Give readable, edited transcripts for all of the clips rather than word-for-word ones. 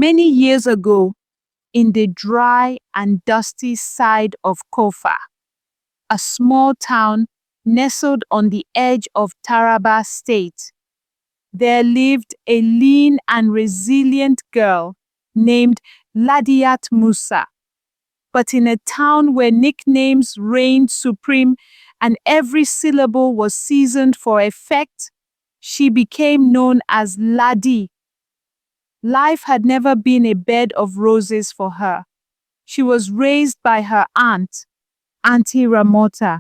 Many years ago, in the dry and dusty side of Kofa, a small town nestled on the edge of Taraba State, there lived a lean and resilient girl named Ladiyat Musa. But in a town where nicknames reigned supreme and every syllable was seasoned for effect, she became known as Ladi. Life had never been a bed of roses for her. She was raised by her aunt, Auntie Ramota,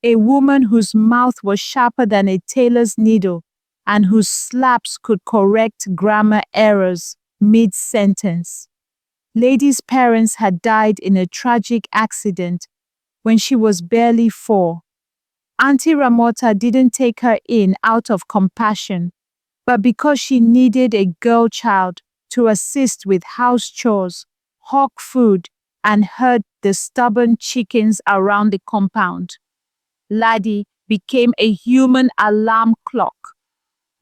a woman whose mouth was sharper than a tailor's needle and whose slaps could correct grammar errors mid-sentence. Lady's parents had died in a tragic accident when she was barely 4. Auntie Ramota didn't take her in out of compassion, but because she needed a girl child to assist with house chores, hawk food, and herd the stubborn chickens around the compound. Ladi became a human alarm clock,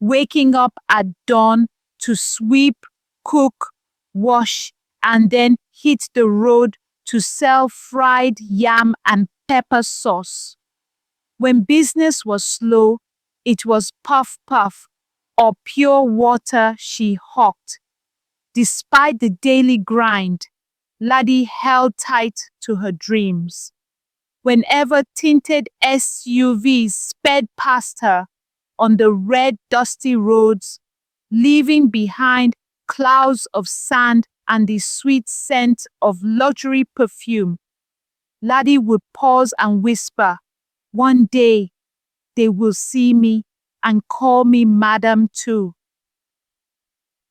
waking up at dawn to sweep, cook, wash, and then hit the road to sell fried yam and pepper sauce. When business was slow, it was puff puff or pure water she hawked. Despite the daily grind, Ladi held tight to her dreams. Whenever tinted SUVs sped past her on the red, dusty roads, leaving behind clouds of sand and the sweet scent of luxury perfume, Ladi would pause and whisper, "One day, they will see me and call me Madam too."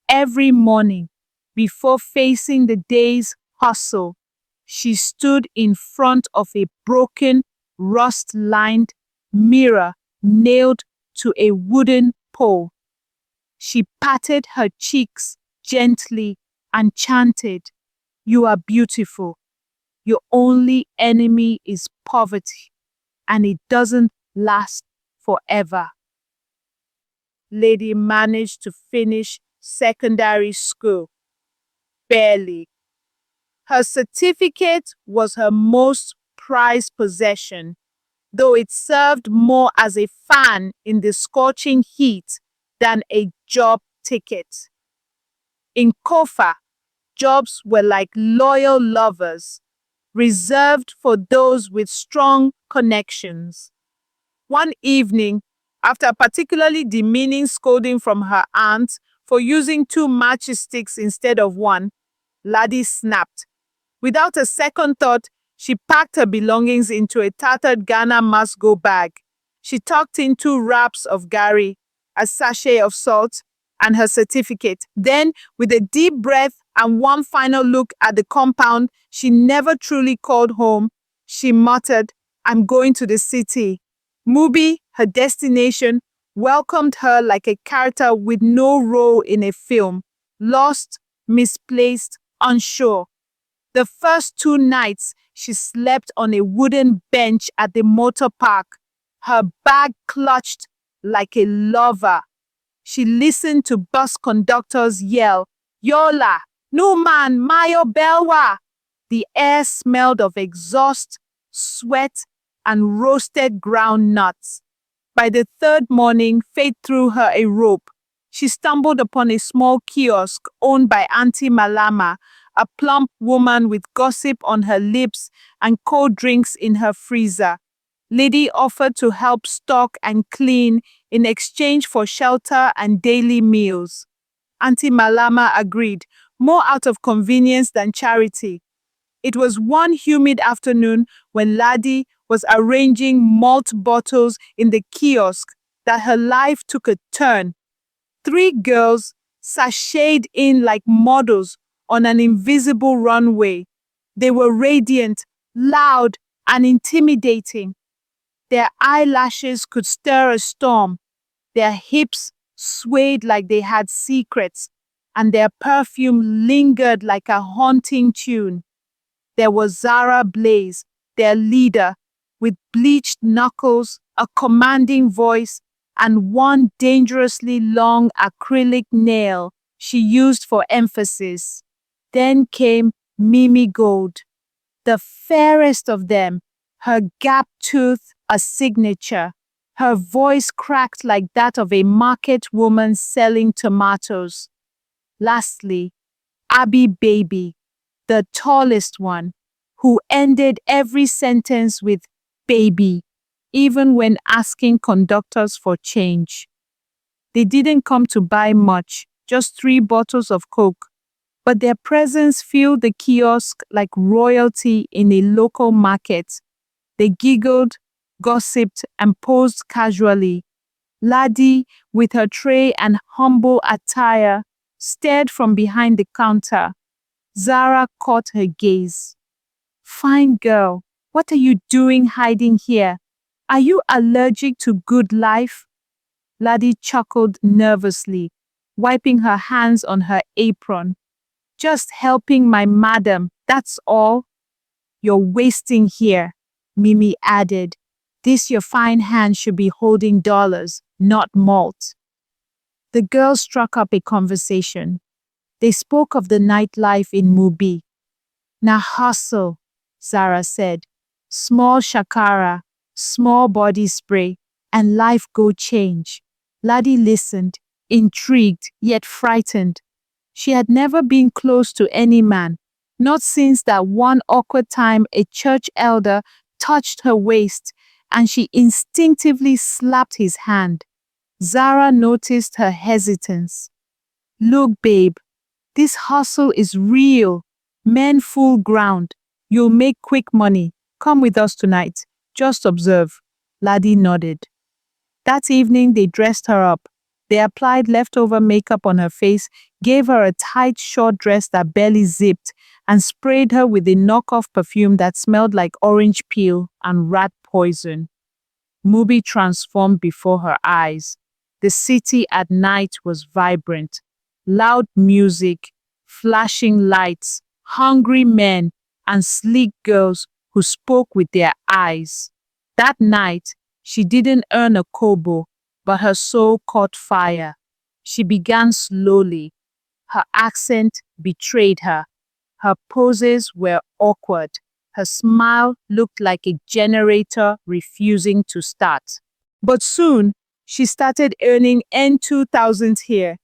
Every morning, before facing the day's hustle, she stood in front of a broken, rust-lined mirror nailed to a wooden pole. She patted her cheeks gently and chanted, "You are beautiful. Your only enemy is poverty, and it doesn't last forever." Lady managed to finish secondary school. Barely. Her certificate was her most prized possession, though it served more as a fan in the scorching heat than a job ticket. In Kofa, jobs were like loyal lovers, reserved for those with strong connections. One evening, after a particularly demeaning scolding from her aunt for using 2 matchsticks instead of 1, Ladi snapped. Without a second thought, she packed her belongings into a tattered Ghana must-go bag. She tucked in 2 wraps of gari, a sachet of salt, and her certificate. Then, with a deep breath and one final look at the compound she never truly called home, she muttered, "I'm going to the city." Mubi, her destination, welcomed her like a character with no role in a film, lost, misplaced, unsure. The first 2 nights, she slept on a wooden bench at the motor park, her bag clutched like a lover. She listened to bus conductors yell, "Yola, Numan, Mayo Belwa." The air smelled of exhaust, sweat, and roasted ground nuts. By the 3rd morning, fate threw her a rope. She stumbled upon a small kiosk owned by Auntie Malama, a plump woman with gossip on her lips and cold drinks in her freezer. Lady offered to help stock and clean in exchange for shelter and daily meals. Auntie Malama agreed, more out of convenience than charity. It was one humid afternoon when Ladi was arranging malt bottles in the kiosk that her life took a turn. 3 girls sashayed in like models on an invisible runway. They were radiant, loud, and intimidating. Their eyelashes could stir a storm. Their hips swayed like they had secrets, and their perfume lingered like a haunting tune. There was Zara Blaze, their leader, with bleached knuckles, a commanding voice, and one dangerously long acrylic nail she used for emphasis. Then came Mimi Gold, the fairest of them, her gap tooth a signature, her voice cracked like that of a market woman selling tomatoes. Lastly, Abee Baby, the tallest one, who ended every sentence with baby, even when asking conductors for change. They didn't come to buy much, just 3 bottles of Coke, but their presence filled the kiosk like royalty in a local market. They giggled, gossiped, and posed casually. Ladi, with her tray and humble attire, stared from behind the counter. Zara caught her gaze. "Fine girl, what are you doing hiding here? Are you allergic to good life?" Ladi chuckled nervously, wiping her hands on her apron. "Just helping my madam, that's all." "You're wasting here," Mimi added. "This your fine hand should be holding dollars, not malt." The girls struck up a conversation. They spoke of the nightlife in Mubi. "Na hustle," Zara said. "Small shakara, small body spray, and life go change." Ladi listened, intrigued yet frightened. She had never been close to any man, not since that one awkward time a church elder touched her waist and she instinctively slapped his hand. Zara noticed her hesitance. "Look, babe, this hustle is real. Men full ground. You'll make quick money. Come with us tonight. Just observe." Ladi nodded. That evening they dressed her up. They applied leftover makeup on her face, gave her a tight short dress that barely zipped, and sprayed her with a knockoff perfume that smelled like orange peel and rat poison. Mubi transformed before her eyes. The city at night was vibrant. Loud music, flashing lights, hungry men, and sleek girls who spoke with their eyes. That night, she didn't earn a kobo, but her soul caught fire. She began slowly. Her accent betrayed her. Her poses were awkward. Her smile looked like a generator refusing to start. But soon, she started earning N2000 here,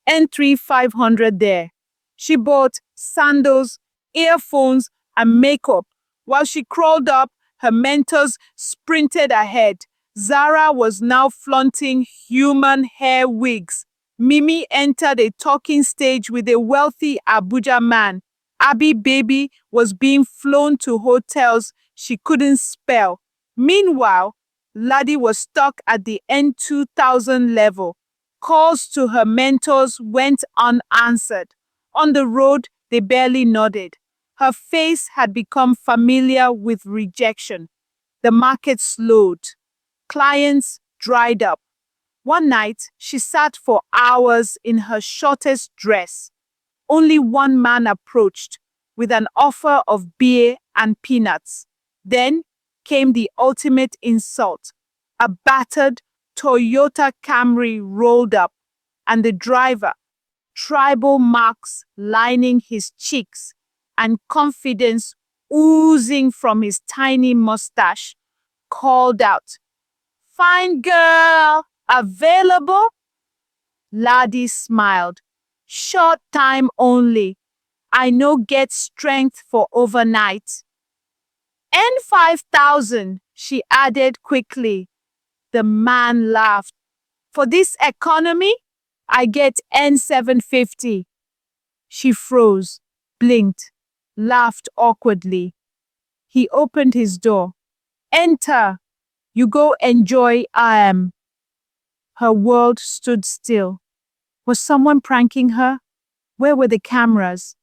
N3500 there. She bought sandals, earphones, and makeup. While she crawled up, her mentors sprinted ahead. Zara was now flaunting human hair wigs. Mimi entered a talking stage with a wealthy Abuja man. Abee Baby was being flown to hotels she couldn't spell. Meanwhile, Ladi was stuck at the N2000 level. Calls to her mentors went unanswered. On the road, they barely nodded. Her face had become familiar with rejection. The market slowed. Clients dried up. One night, she sat for hours in her shortest dress. Only one man approached with an offer of beer and peanuts. Then came the ultimate insult. A battered Toyota Camry rolled up, and the driver, tribal marks lining his cheeks and confidence oozing from his tiny mustache, called out, "Fine girl, available?" Ladi smiled. "Short time only. I no get strength for overnight." "N5000, she added quickly. The man laughed. "For this economy, I get N750. She froze, blinked, laughed awkwardly. He opened his door. "Enter. You go enjoy am." Her world stood still. Was someone pranking her? Where were the cameras?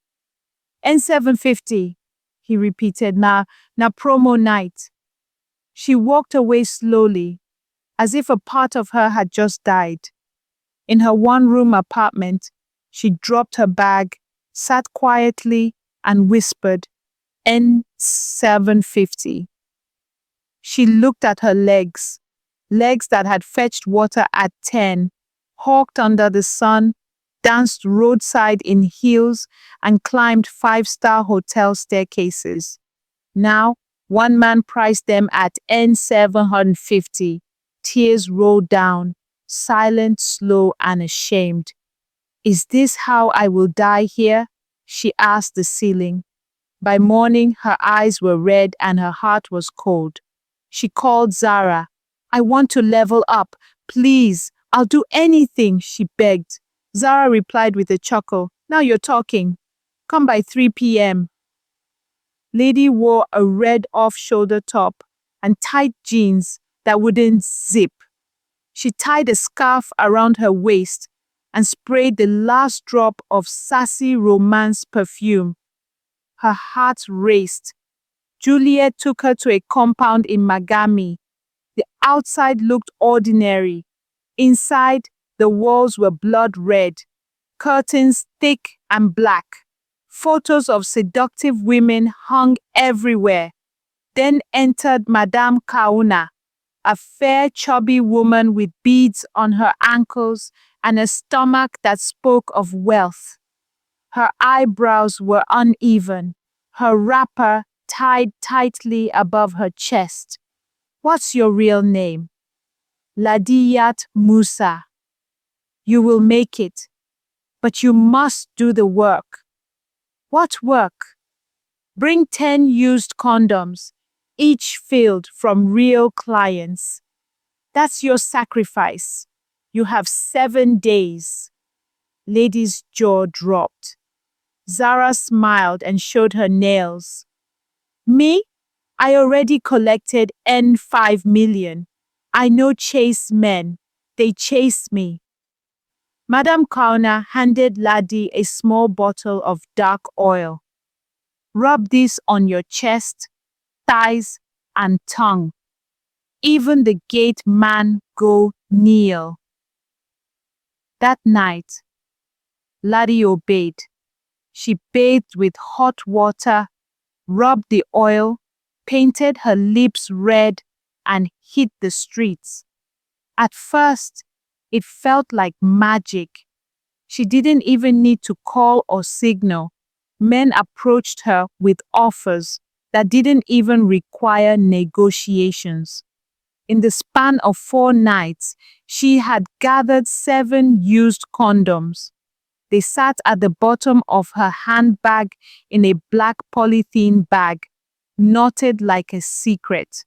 "N750, he repeated. Na promo night." She walked away slowly, as if a part of her had just died. In her one-room apartment, she dropped her bag, sat quietly, and whispered, "N750. She looked at her legs that had fetched water at 10, hawked under the sun, danced roadside in heels, and climbed five-star hotel staircases. Now, one man priced them at N750. Tears rolled down, silent, slow, and ashamed. Is this how I will die here? She asked the ceiling. By morning, her eyes were red and her heart was cold. She called Zara. I want to level up. Please, I'll do anything, she begged. Zara replied with a chuckle. Now you're talking. Come by 3 p.m. Lady wore a red off-shoulder top and tight jeans that wouldn't zip. She tied a scarf around her waist and sprayed the last drop of sassy romance perfume. Her heart raced. Juliet took her to a compound in Magami. The outside looked ordinary. Inside, the walls were blood red, curtains thick and black. Photos of seductive women hung everywhere. Then entered Madam Kauna, a fair, chubby woman with beads on her ankles and a stomach that spoke of wealth. Her eyebrows were uneven, her wrapper tied tightly above her chest. What's your real name? Ladiyat Musa. You will make it, but you must do the work. What work? Bring 10 used condoms, each filled from real clients. That's your sacrifice. You have 7 days. Lady's jaw dropped. Zara smiled and showed her nails. Me? I already collected N5 million. I know chase men. They chase me. Madam Kauna handed Ladi a small bottle of dark oil. Rub this on your chest, thighs, and tongue. Even the gate man go kneel. That night, Ladi obeyed. She bathed with hot water, rubbed the oil, painted her lips red, and hit the streets. At first, it felt like magic. She didn't even need to call or signal. Men approached her with offers that didn't even require negotiations. In the span of 4 nights, she had gathered 7 used condoms. They sat at the bottom of her handbag in a black polythene bag, knotted like a secret.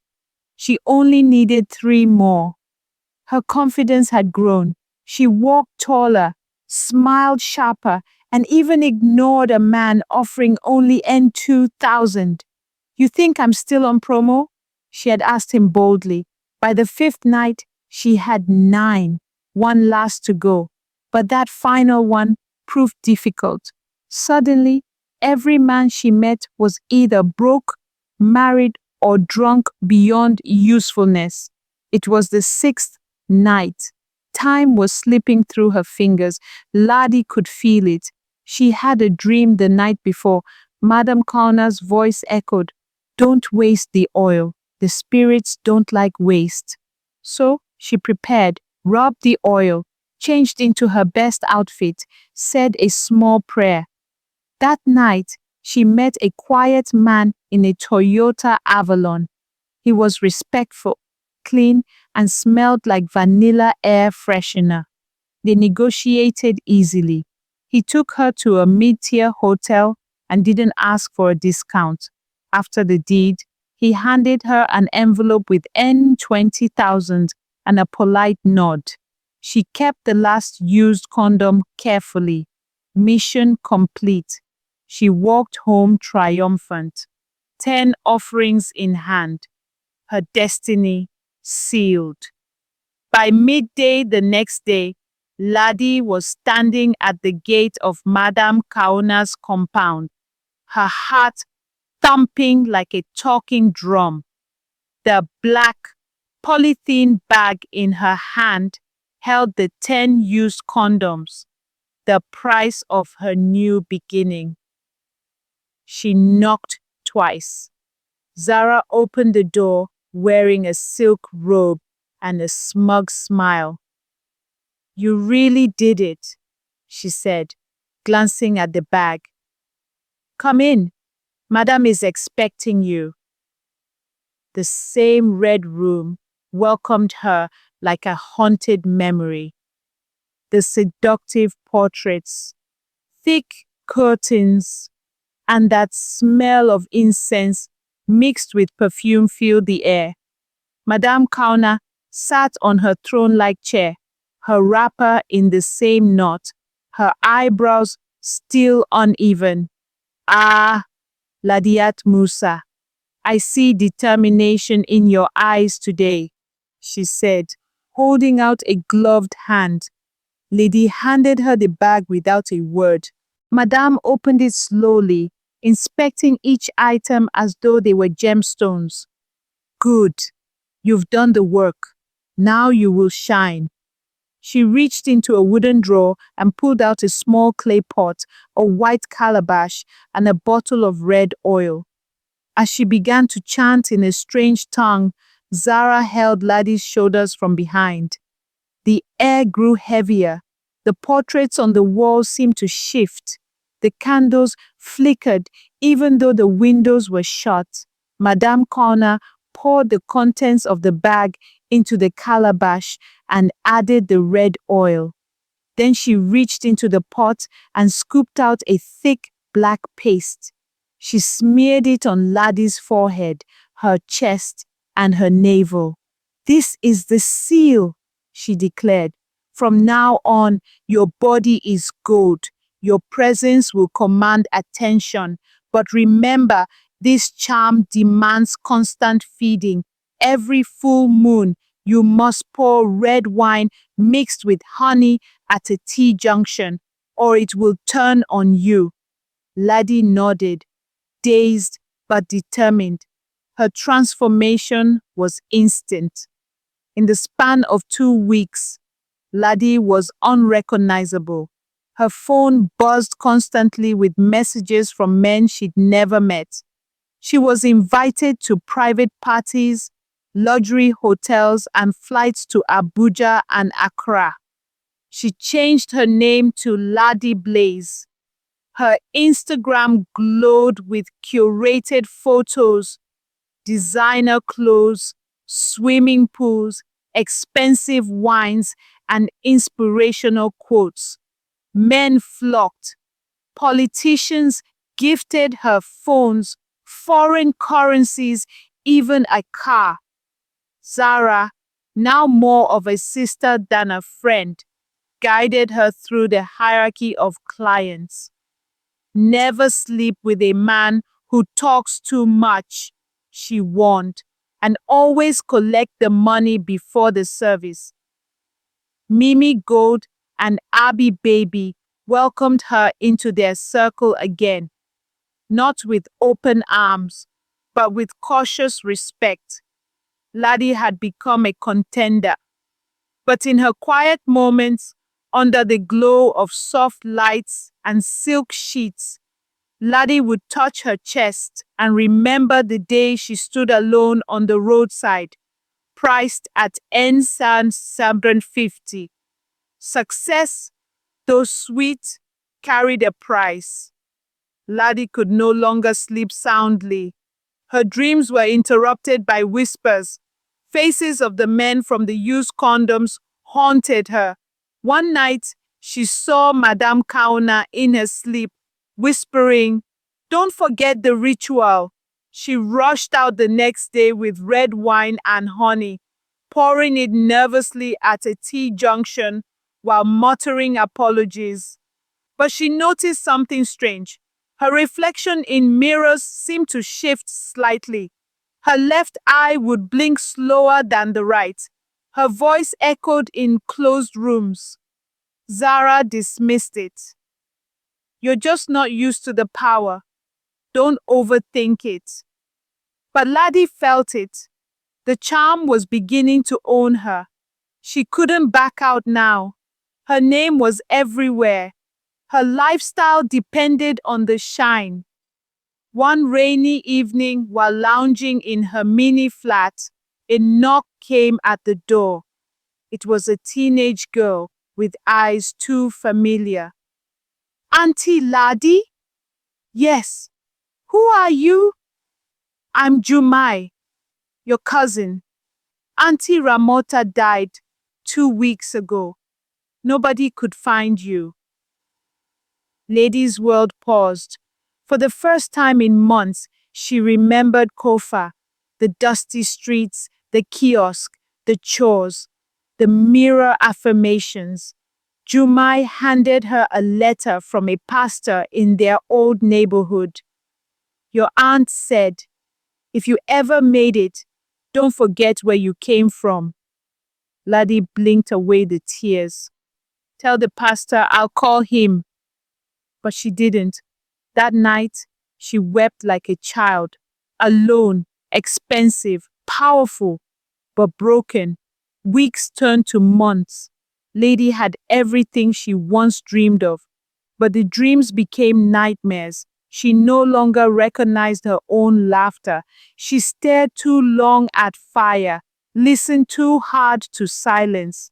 She only needed 3 more. Her confidence had grown. She walked taller, smiled sharper, and even ignored a man offering only N2,000. You think I'm still on promo? She had asked him boldly. By the 5th night, she had 9, one last to go. But that final one proved difficult. Suddenly, every man she met was either broke, married, or drunk beyond usefulness. It was the 6th night. Time was slipping through her fingers. Ladi could feel it. She had a dream the night before. Madam Kauna's voice echoed, "Don't waste the oil. The spirits don't like waste." So she prepared, rubbed the oil, changed into her best outfit, said a small prayer. That night, she met a quiet man in a Toyota Avalon. He was respectful, clean, and smelled like vanilla air freshener. They negotiated easily. He took her to a mid-tier hotel and didn't ask for a discount. After the deed, he handed her an envelope with N20,000 and a polite nod. She kept the last used condom carefully. Mission complete. She walked home triumphant, 10 offerings in hand, her destiny sealed. By midday the next day, Ladi was standing at the gate of Madam Kauna's compound, her heart thumping like a talking drum. The black polythene bag in her hand held the 10 used condoms, the price of her new beginning. She knocked twice. Zara opened the door wearing a silk robe and a smug smile. You really did it, she said, glancing at the bag. Come in. Madam is expecting you. The same red room welcomed her like a haunted memory. The seductive portraits, thick curtains, and that smell of incense mixed with perfume filled the air. Madam Kauna sat on her throne-like chair, her wrapper in the same knot, her eyebrows still uneven. Ah, Ladiyat Musa, I see determination in your eyes today, she said, holding out a gloved hand. Lady handed her the bag without a word. Madame opened it slowly, inspecting each item as though they were gemstones. Good. You've done the work. Now you will shine. She reached into a wooden drawer and pulled out a small clay pot, a white calabash, and a bottle of red oil. As she began to chant in a strange tongue, Zara held Ladi's shoulders from behind. The air grew heavier. The portraits on the wall seemed to shift. The candles flickered even though the windows were shut. Madame Kauna poured the contents of the bag into the calabash and added the red oil. Then she reached into the pot and scooped out a thick black paste. She smeared it on Ladi's forehead, her chest, and her navel. This is the seal, she declared. From now on, your body is gold. Your presence will command attention. But remember, this charm demands constant feeding. Every full moon, you must pour red wine mixed with honey at a T-junction, or it will turn on you. Ladi nodded, dazed but determined. Her transformation was instant. In the span of 2 weeks, Ladi was unrecognizable. Her phone buzzed constantly with messages from men she'd never met. She was invited to private parties, luxury hotels, and flights to Abuja and Accra. She changed her name to Ladi Blaze. Her Instagram glowed with curated photos, designer clothes, swimming pools, expensive wines, and inspirational quotes. Men flocked. Politicians gifted her phones, foreign currencies, even a car. Zara, now more of a sister than a friend, guided her through the hierarchy of clients. Never sleep with a man who talks too much, she warned, and always collect the money before the service. Mimi Gold and Abee Baby welcomed her into their circle again, not with open arms, but with cautious respect. Ladi had become a contender, but in her quiet moments, under the glow of soft lights and silk sheets, Ladi would touch her chest and remember the day she stood alone on the roadside, priced at N$750. Success, though sweet, carried a price. Ladi could no longer sleep soundly. Her dreams were interrupted by whispers. Faces of the men from the used condoms haunted her. One night, she saw Madam Kauna in her sleep, whispering, "Don't forget the ritual." She rushed out the next day with red wine and honey, pouring it nervously at a T-junction while muttering apologies. But she noticed something strange. Her reflection in mirrors seemed to shift slightly. Her left eye would blink slower than the right. Her voice echoed in closed rooms. Zara dismissed it. "You're just not used to the power. Don't overthink it." But Ladi felt it. The charm was beginning to own her. She couldn't back out now. Her name was everywhere. Her lifestyle depended on the shine. One rainy evening, while lounging in her mini flat, a knock came at the door. It was a teenage girl with eyes too familiar. Auntie Ladi? Yes. Who are you? I'm Jumai, your cousin. Auntie Ramota died 2 weeks ago. Nobody could find you. Lady's world paused. For the first time in months, she remembered Kofa, the dusty streets, the kiosk, the chores, the mirror affirmations. Jumai handed her a letter from a pastor in their old neighborhood. Your aunt said, if you ever made it, don't forget where you came from. Ladi blinked away the tears. Tell the pastor I'll call him. But she didn't. That night, she wept like a child, alone, expensive, powerful, but broken. Weeks turned to months. Lady had everything she once dreamed of, but the dreams became nightmares. She no longer recognized her own laughter. She stared too long at fire, listened too hard to silence.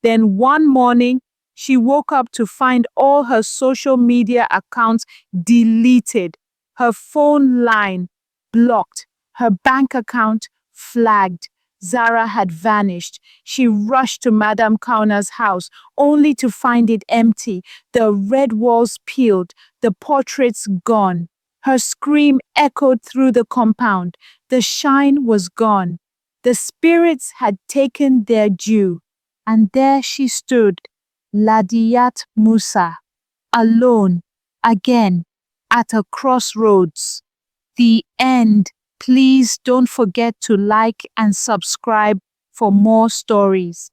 Then one morning, she woke up to find all her social media accounts deleted, her phone line blocked, her bank account flagged. Zara had vanished. She rushed to Madam Kauna's house, only to find it empty, the red walls peeled, the portraits gone. Her scream echoed through the compound. The shine was gone. The spirits had taken their due. And there she stood, Ladiyat Musa, alone, again, at a crossroads. The end. Please don't forget to like and subscribe for more stories.